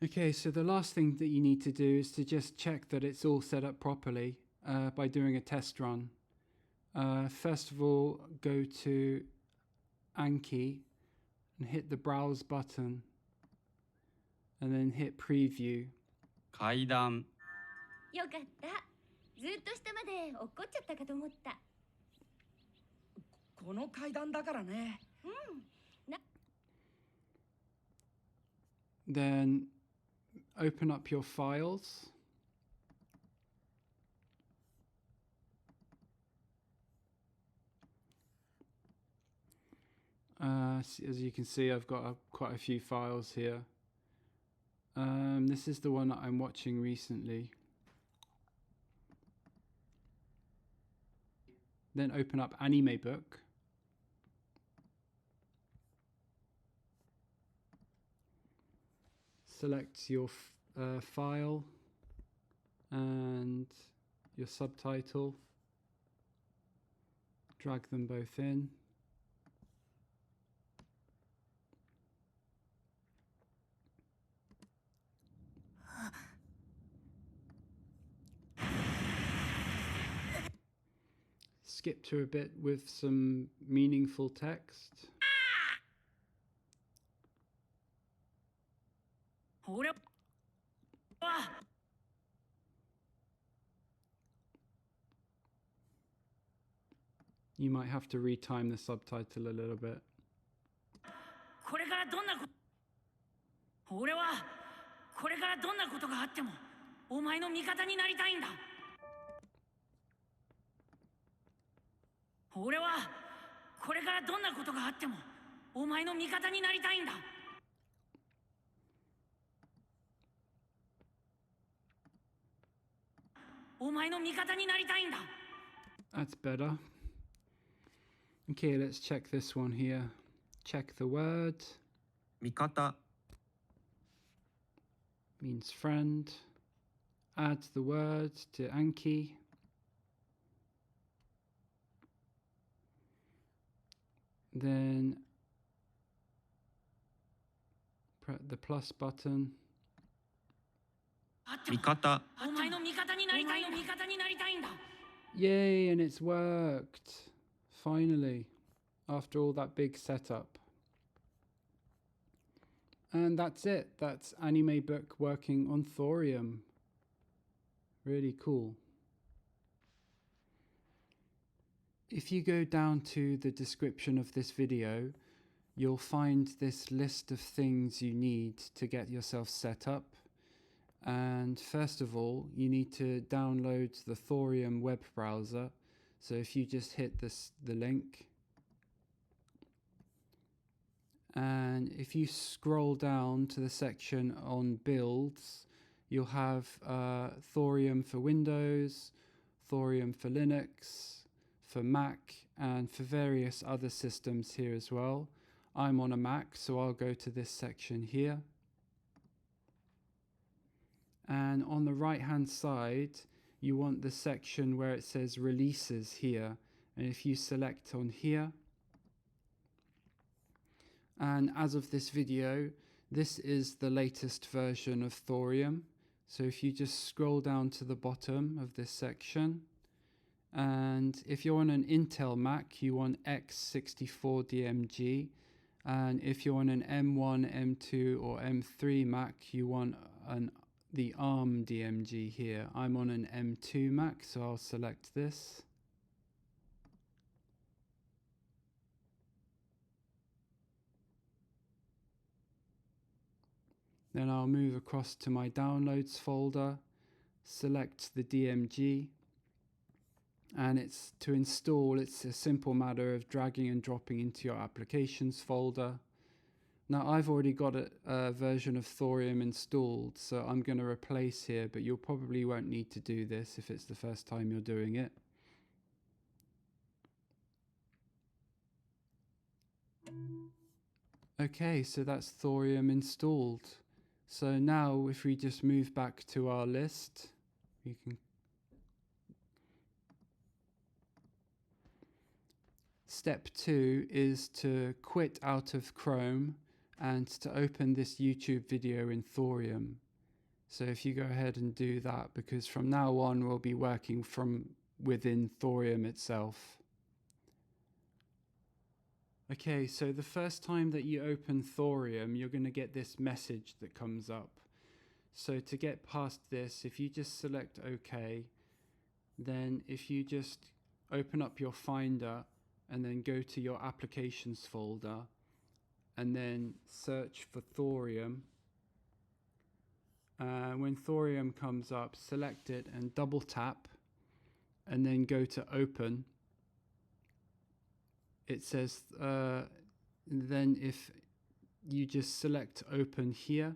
Okay, so the last thing that you need to do is to just check that it's all set up properly by doing a test run. First of all, go to Anki and hit the browse button and then hit preview. 階段。よかった。ずっと下まで落っこっちゃったかと思った。この階段だからね。Then open up your files. As you can see, I've got quite a few files here. This is the one that I'm watching recently. Then open up Animebook. Select your file and your subtitle. Drag them both in. Skip to a bit with some meaningful text. You might have to retime the subtitle a little bit. これからどんなこと俺はこれからどんなことがあってもお前の味方になりたいんだ。俺はこれからどんなことがあってもお前の味方になりたいんだ。お前の味方になりたいんだ。That's better. Okay, let's check this one here. Check the word. 味方。 Means friend. Add the word to Anki. Then press the plus button. 味方。お前の味方になりたい。味方になりたいんだ。 Yay, and it's worked. Finally, after all that big setup. And that's it. That's Animebook working on Thorium. Really cool. If you go down to the description of this video, you'll find this list of things you need to get yourself set up. And first of all, you need to download the Thorium Web Browser. So if you just hit the link, and if you scroll down to the section on builds, you'll have Thorium for Windows, Thorium for Linux, for Mac, and for various other systems here as well. I'm on a Mac, so I'll go to this section here. And on the right hand side, you want the section where it says releases here. And if you select on here, and as of this video, this is the latest version of Thorium. So if you just scroll down to the bottom of this section, and if you're on an Intel Mac, you want x64DMG. And if you're on an M1, M2 or M3 Mac, you want the ARM DMG here. I'm on an M2 Mac, so I'll select this. Then I'll move across to my downloads folder, select the DMG, and it's to install. It's a simple matter of dragging and dropping into your applications folder. Now I've already got a version of Thorium installed, so I'm going to replace here, but you probably won't need to do this if it's the first time you're doing it. Okay, so that's Thorium installed. So now if we just move back to our list, we can Step 2 is to quit out of Chrome and to open this YouTube video in Thorium. So if you go ahead and do that, because from now on we'll be working from within Thorium itself. Okay, so the first time that you open Thorium, you're going to get this message that comes up. So to get past this, if you just select OK, then if you just open up your Finder and then go to your Applications folder and then search for Thorium. When Thorium comes up, select it and double tap and then go to Open. It says then if you just select Open here,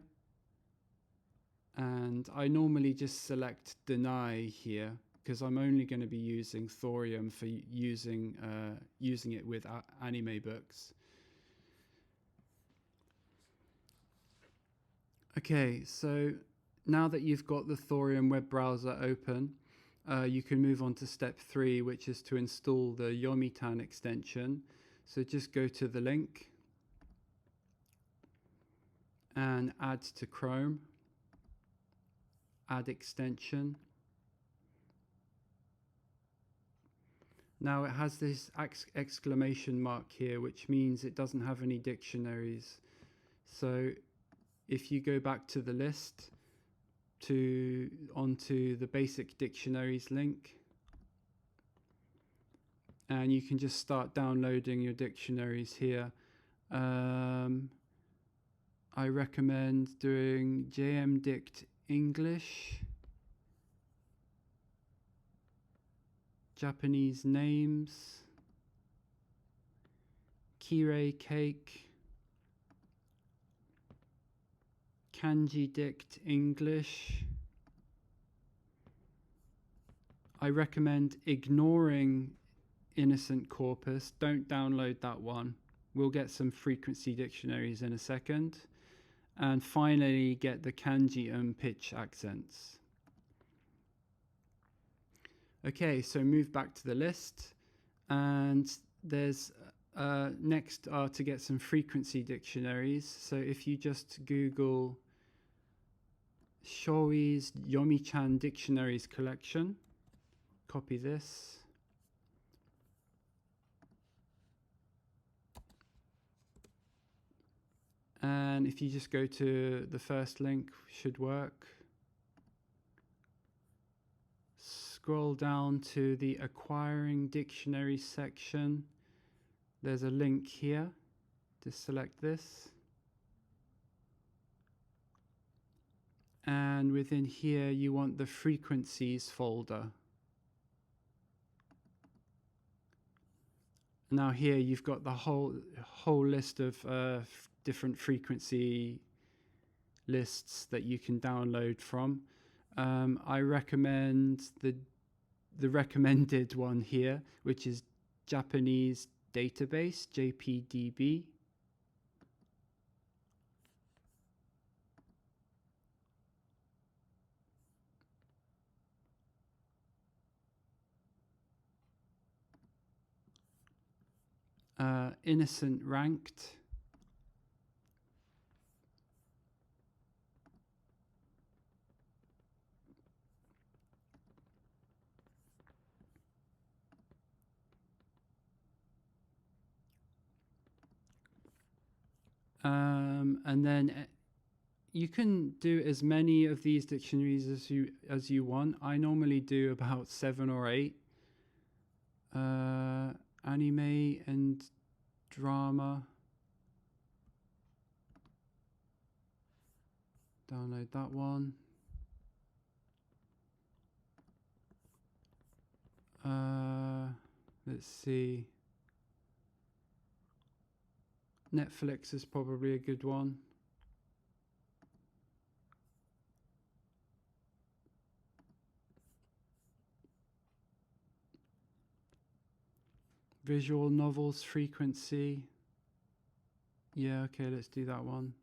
and I normally just select Deny here because I'm only going to be using Thorium for using it with anime books. Okay, so now that you've got the Thorium Web Browser open, you can move on to step 3, which is to install the Yomitan extension. So just go to the link and add to Chrome, add extension. Now it has this exclamation mark here, which means it doesn't have any dictionaries. So if you go back to the list onto the basic dictionaries link, and you can just start downloading your dictionaries here. I recommend doing JMDict English, Japanese names, Kirei cake, Kanji Dict English. I recommend ignoring Innocent Corpus. Don't download that one. We'll get some frequency dictionaries in a second. And finally, get the kanji and pitch accents. Okay, so move back to the list. And there's next are to get some frequency dictionaries. So if you just Google Shoei's Yomi-chan Dictionaries Collection, copy this. And if you just go to the first link, should work. Scroll down to the Acquiring Dictionaries section. There's a link here. Just select this. And within here, you want the Frequencies folder. Now here you've got the whole list of different frequency lists that you can download from. I recommend the recommended one here, which is Japanese Database, JPDB. Innocent Ranked. And then you can do as many of these dictionaries as you want. I normally do about 7 or 8. Anime and drama. Download that one. Let's see. Netflix is probably a good one. Visual novels frequency. Yeah, okay, let's do that one.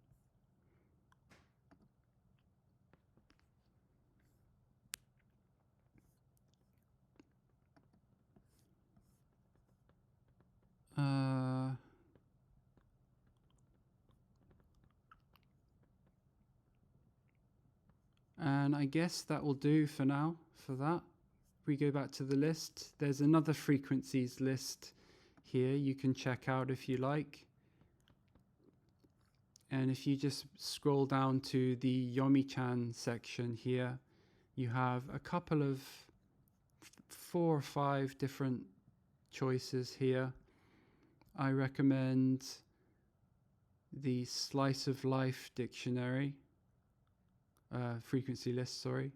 And I guess that will do for now for that. If we go back to the list, there's another frequencies list here you can check out if you like. And if you just scroll down to the Yomitan section here, you have a couple of 4 or 5 different choices here. I recommend the Slice of Life dictionary, frequency list, sorry.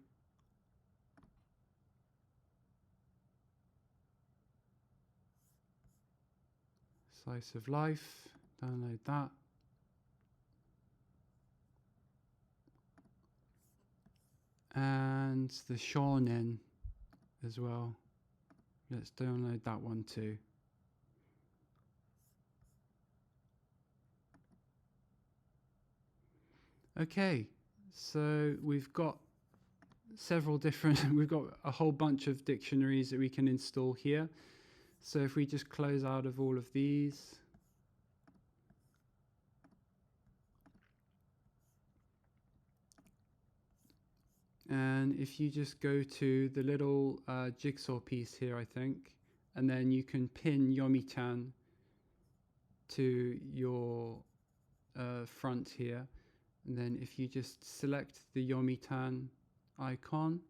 Slice of Life, download that. And the Shonen as well. Let's download that one too. Okay, so we've got several different, we've got a whole bunch of dictionaries that we can install here. So if we just close out of all of these, and if you just go to the little jigsaw piece here, I think, and then you can pin Yomitan to your front here. And then if you just select the Yomitan icon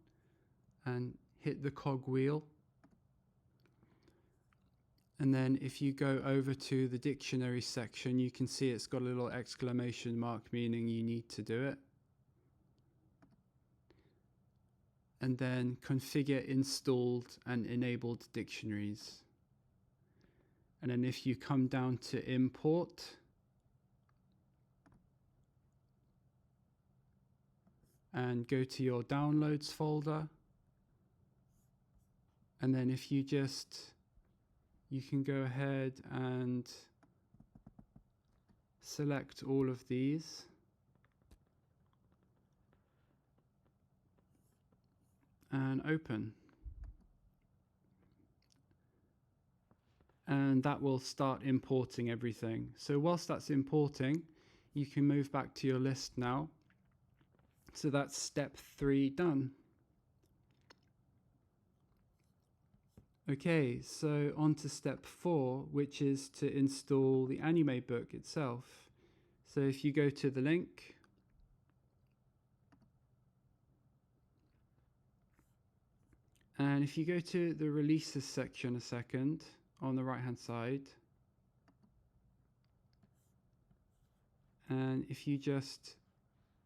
and hit the cog wheel, and then if you go over to the dictionary section, you can see it's got a little exclamation mark, meaning you need to do it. And then configure installed and enabled dictionaries. And then if you come down to import, and go to your downloads folder, and then if you can go ahead and select all of these, and open, and that will start importing everything. So whilst that's importing, you can move back to your list now. So that's step 3 done. Okay, so on to step 4, which is to install the Animebook itself. So if you go to the link, and if you go to the releases section a second on the right hand side, and if you just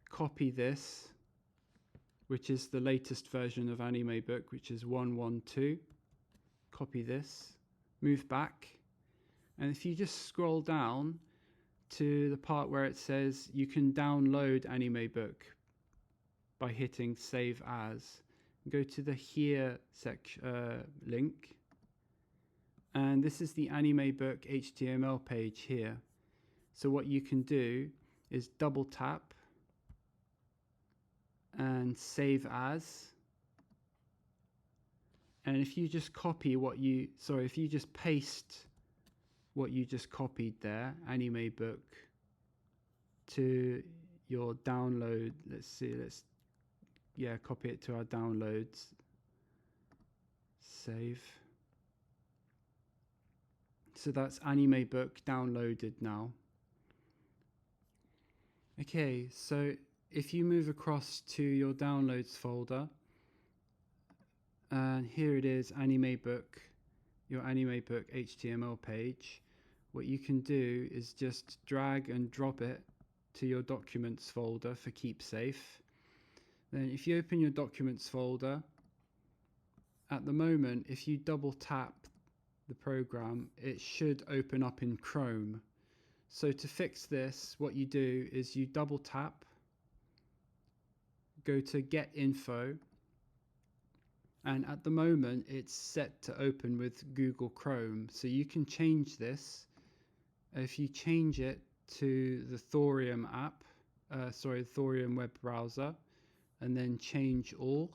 copy this, which is the latest version of Animebook, which is 1.1.2, copy this, move back, and if you just scroll down to the part where it says you can download Animebook by hitting Save As, go to the Here link, and this is the Animebook HTML page here. So what you can do is double tap and Save As, and if you just copy if you just paste what you just copied there, Animebook, to your download, copy it to our downloads, save. So that's Animebook downloaded now. Okay, so if you move across to your downloads folder, and here it is, Animebook, your Animebook HTML page. What you can do is just drag and drop it to your documents folder for keep safe. Then if you open your documents folder, at the moment, if you double tap the program, it should open up in Chrome. So to fix this, what you do is you double tap, go to Get Info, and at the moment it's set to open with Google Chrome. So you can change this. If you change it to the Thorium Thorium Web Browser, and then change all,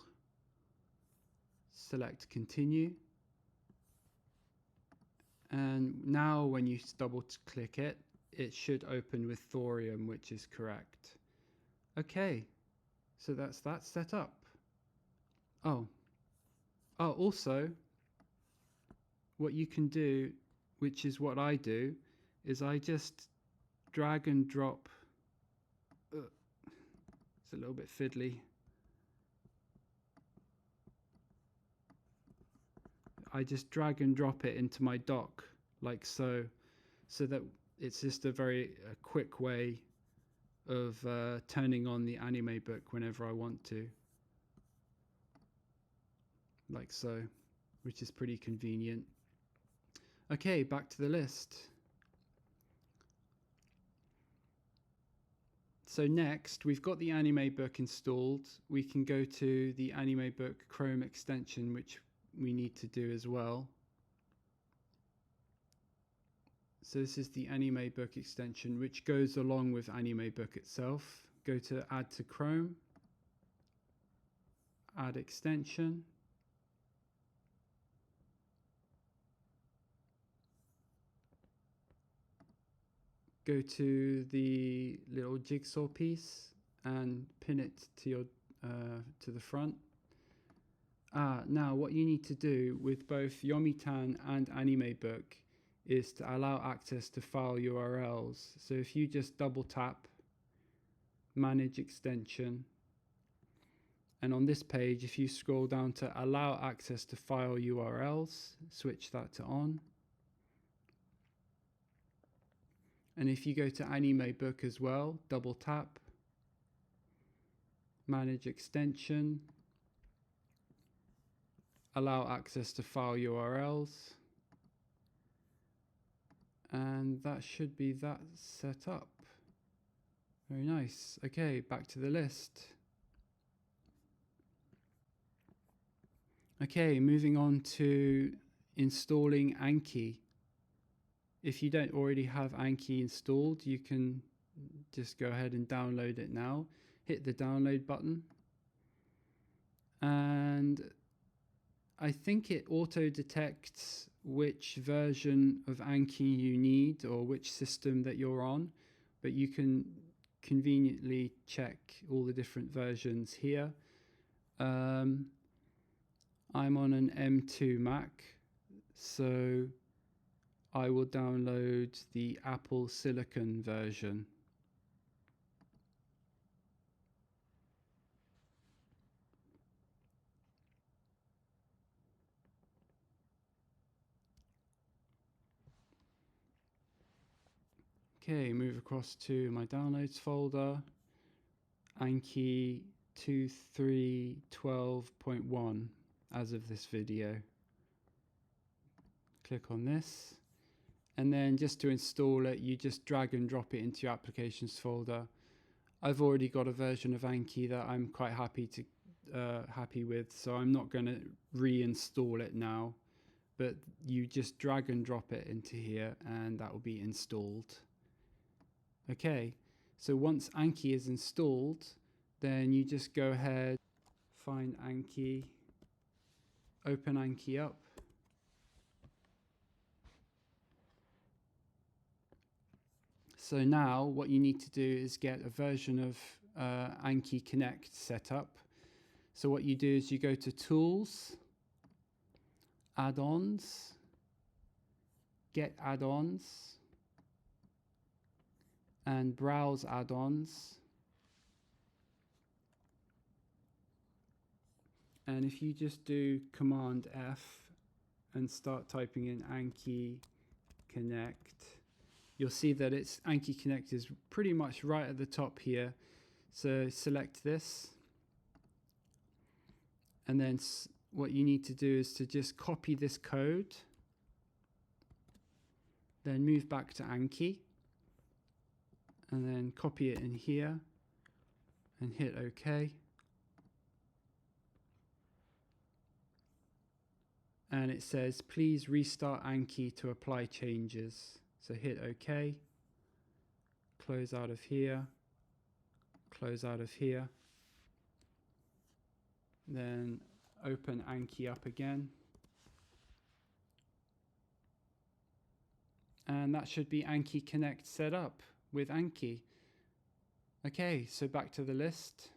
select Continue, and now when you double click it, it should open with Thorium, which is correct. Okay, So that's that set up. Oh, also, what you can do, which is what I do, is I just drag and drop. It's a little bit fiddly. I just drag and drop it into my dock like so, so that it's just a very quick way of turning on the Animebook whenever I want to, like so, which is pretty convenient. Okay, back to the list. So next, we've got the Animebook installed. We can go to the Animebook Chrome extension, which we need to do as well. So this is the Animebook extension, which goes along with Animebook itself. Go to Add to Chrome, Add Extension. Go to the little jigsaw piece and pin it to your to the front. Now what you need to do with both Yomitan and Animebook is to allow access to file URLs. So if you just double tap Manage Extension, and on this page, if you scroll down to Allow Access to File URLs, switch that to On. And if you go to Animebook as well, double tap, Manage Extension, Allow Access to File URLs, and that should be that set up. Very nice. Okay, back to the list. Okay, moving on to installing Anki. If you don't already have Anki installed, you can just go ahead and download it now. Hit the download button. And I think it auto detects which version of Anki you need or which system that you're on, but you can conveniently check all the different versions here. I'm on an M2 Mac, so I will download the Apple Silicon version. Okay, move across to my downloads folder, Anki 2312.1 as of this video. Click on this, and then just to install it, you just drag and drop it into your applications folder. I've already got a version of Anki that I'm quite happy with, so I'm not going to reinstall it now, but you just drag and drop it into here and that will be installed. Okay, so once Anki is installed, then you just go ahead, find Anki, open Anki up. So now what you need to do is get a version of Anki Connect set up. So what you do is you go to Tools, Add-ons, Get Add-ons, and Browse Add-ons. And if you just do Command F and start typing in Anki Connect, you'll see that it's Anki Connect is pretty much right at the top here. So select this, and then what you need to do is to just copy this code, then move back to Anki, and then copy it in here and hit OK. And it says, please restart Anki to apply changes. So hit OK, close out of here, close out of here, then open Anki up again. And that should be Anki Connect set up with Anki. Okay, so back to the list.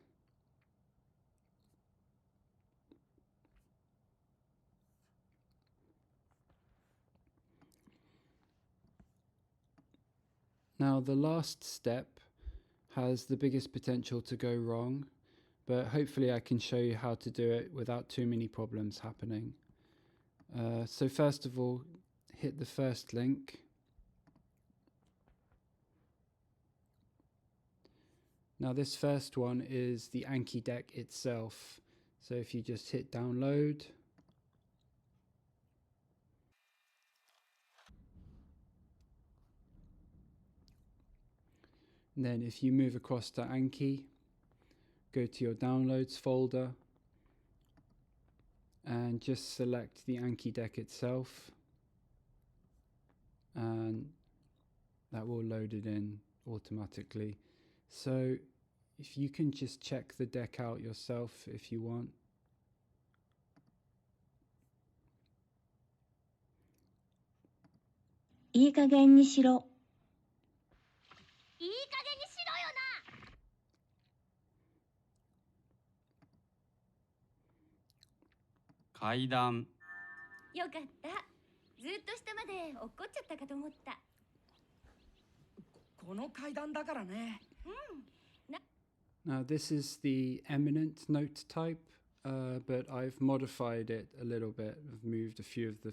Now the last step has the biggest potential to go wrong, but hopefully I can show you how to do it without too many problems happening. So first of all, hit the first link. Now this first one is the Anki deck itself. So if you just hit download, and then if you move across to Anki, go to your downloads folder and just select the Anki deck itself, and that will load it in automatically. So if you can just check the deck out yourself if you want.いい加減にしろよ階段な。よかった。ずっと下まで落っこっちゃったかと思った。この階段だからね。Now this is the Eminent note type, but I've modified it a little bit. I've moved a few of the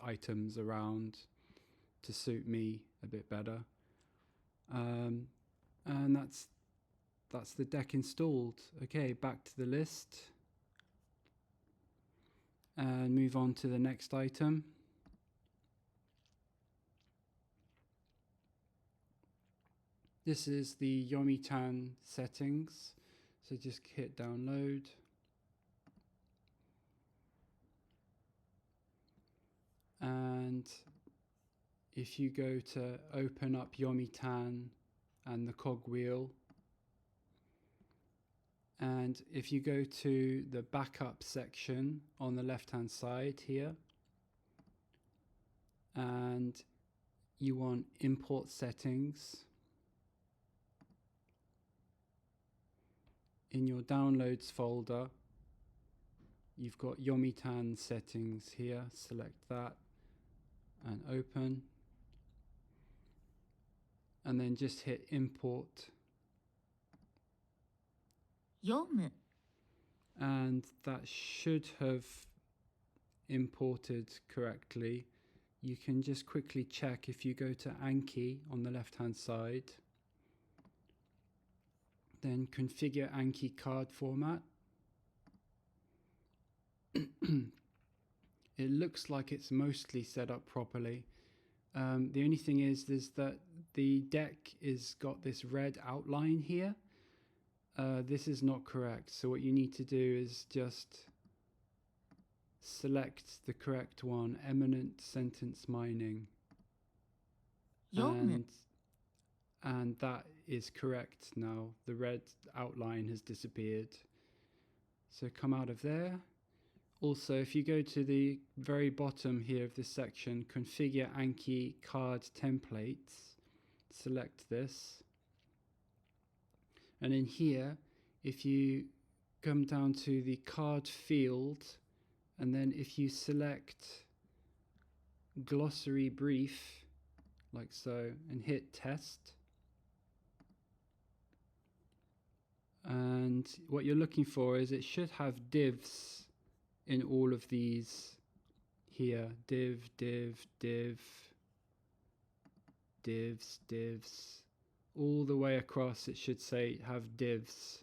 items around to suit me a bit better. And that's the deck installed. Okay, back to the list. And move on to the next item. This is the Yomitan settings. So just hit download. And if you go to open up Yomitan and the cogwheel, and if you go to the backup section on the left hand side here, and you want import settings, in your downloads folder you've got Yomitan settings here. Select that and open, and then just hit import. 読む。 And that should have imported correctly. You can just quickly check if you go to Anki on the left hand side, then configure Anki card format. It looks like it's mostly set up properly. The only thing is that the deck is got this red outline here. This is not correct, so what you need to do is just select the correct one, Eminent Sentence Mining, and that is correct now. The red outline has disappeared, so come out of there. Also, if you go to the very bottom here of this section, configure Anki card templates, select this. And in here, if you come down to the card field, and then if you select glossary brief, like so, and hit test, and what you're looking for is it should have divs in all of these here. Div, div, div, divs, divs. All the way across it should say have divs,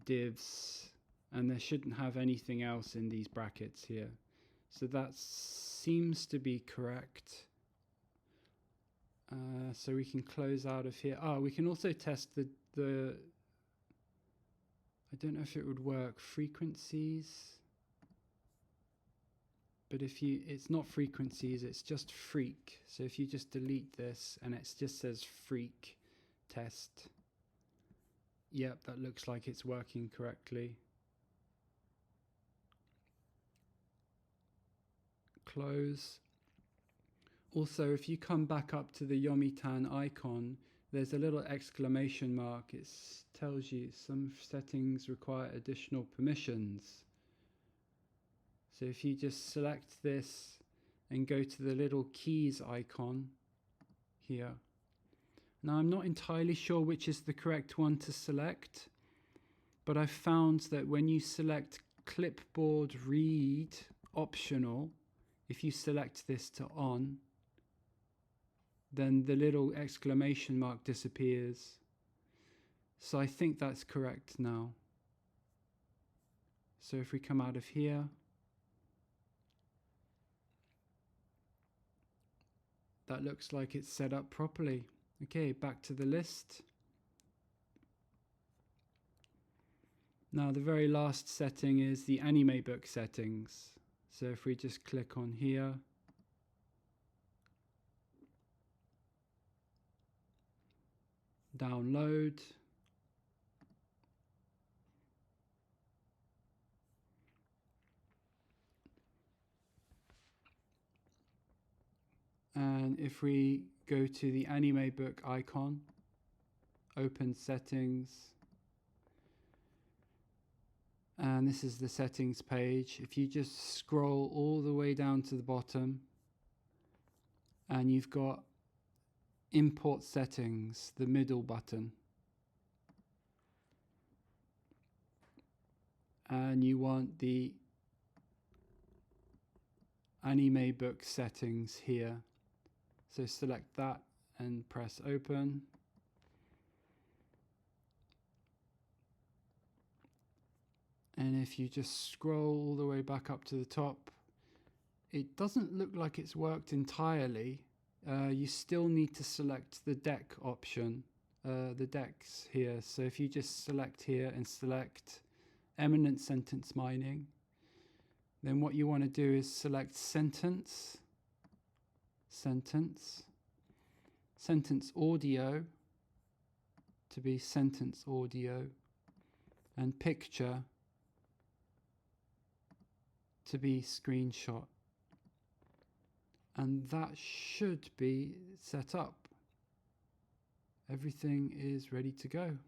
divs, and there shouldn't have anything else in these brackets here. So that seems to be correct. So we can close out of here. We can also test the I don't know if it would work, frequencies. But if it's not frequencies, it's just freak. So if you just delete this and it just says freak test. Yep, that looks like it's working correctly. Close. Also, if you come back up to the Yomitan icon, there's a little exclamation mark. It tells you some settings require additional permissions. So if you just select this and go to the little keys icon here. Now I'm not entirely sure which is the correct one to select, but I've found that when you select clipboard read optional, if you select this to on, then the little exclamation mark disappears. So I think that's correct now. So if we come out of here, that looks like it's set up properly. Okay, back to the list. Now the very last setting is the Animebook settings. So if we just click on here, download, and if we go to the Animebook icon, open settings, and this is the settings page. If you just scroll all the way down to the bottom, and you've got import settings, the middle button, and you want the Animebook settings here. So select that and press open. And if you just scroll all the way back up to the top, it doesn't look like it's worked entirely. You still need to select the deck option, the decks here. So if you just select here and select Eminent Sentence Mining, then what you want to do is select Sentence, Sentence Audio to be Sentence Audio, and Picture to be Screenshot. And that should be set up. Everything is ready to go.